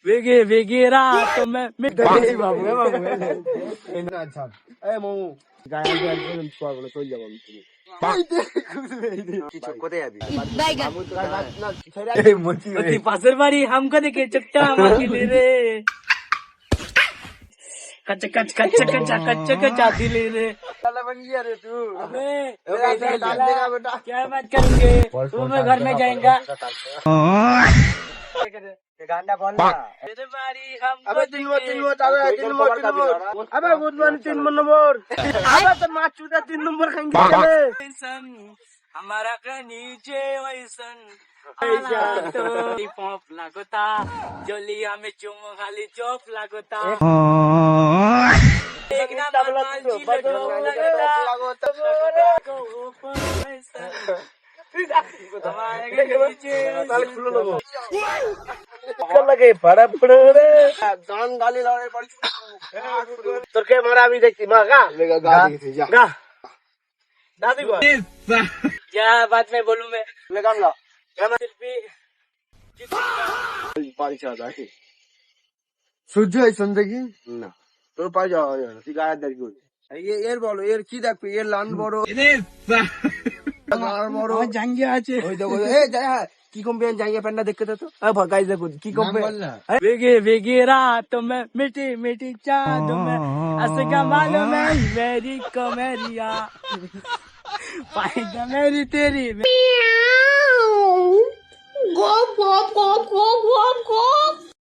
वेगे वेगे रात में বাবু আচ্ছা এই মামু গায়ে একদম পাগল চল যাব কিছু কোথায় যাবি? ओती पासर बारी हमको देखे चट्टा मारती रे कच्चा कच्चा कच्चा कच्चा कच्चा कच्चा दिले रे साला बन गया रे तू अबे डाल देगा बेटा क्या बात करेंगे तुम घर में जाएगा গানটা বল না। तेरे बारी हमको अबे तीन नंबर चालू है तीन नंबर अबे गुड मॉर्निंग 3 नंबर अबे तो मार चूता 3 नंबर खाएंगे वैसन हमारा का नीचे वैसन तो पॉप लागोता जलिया में चुम खाली चौप लागोता एक ना माल चिलो चौप लागोता को ऊपर वैसन हमारे के नीचे তাহলে খুলে নেবো লাগে পাড়া পড়ে রে গান গালি লড়াই করছিস তোর কে মারা আমি দেখছি মা গা গা দেখছি যা গা দাদি গো क्या बात में बोलूं मैं ले गान गा शिल्पी পারি চা দেখি সহ্য হয় সন্দেহি না তোর পাই যাওয়া হয় না তুই গায়ের দেখি এর বলো এর কি দেখবি এর লান বড় বড় জাঙ্গিয়া আছে ওই দেখো এই যা কি কম্পেন জায়গা প্যান্ডা দেখতে তো গাইস দেখো কি কম্পেন वेगे वेगे रात में मिठी मिठी चाँद में असगा मालूम है मेरी कमेरिया फायदा मेरी तेरी Go, go, go, go, go, go.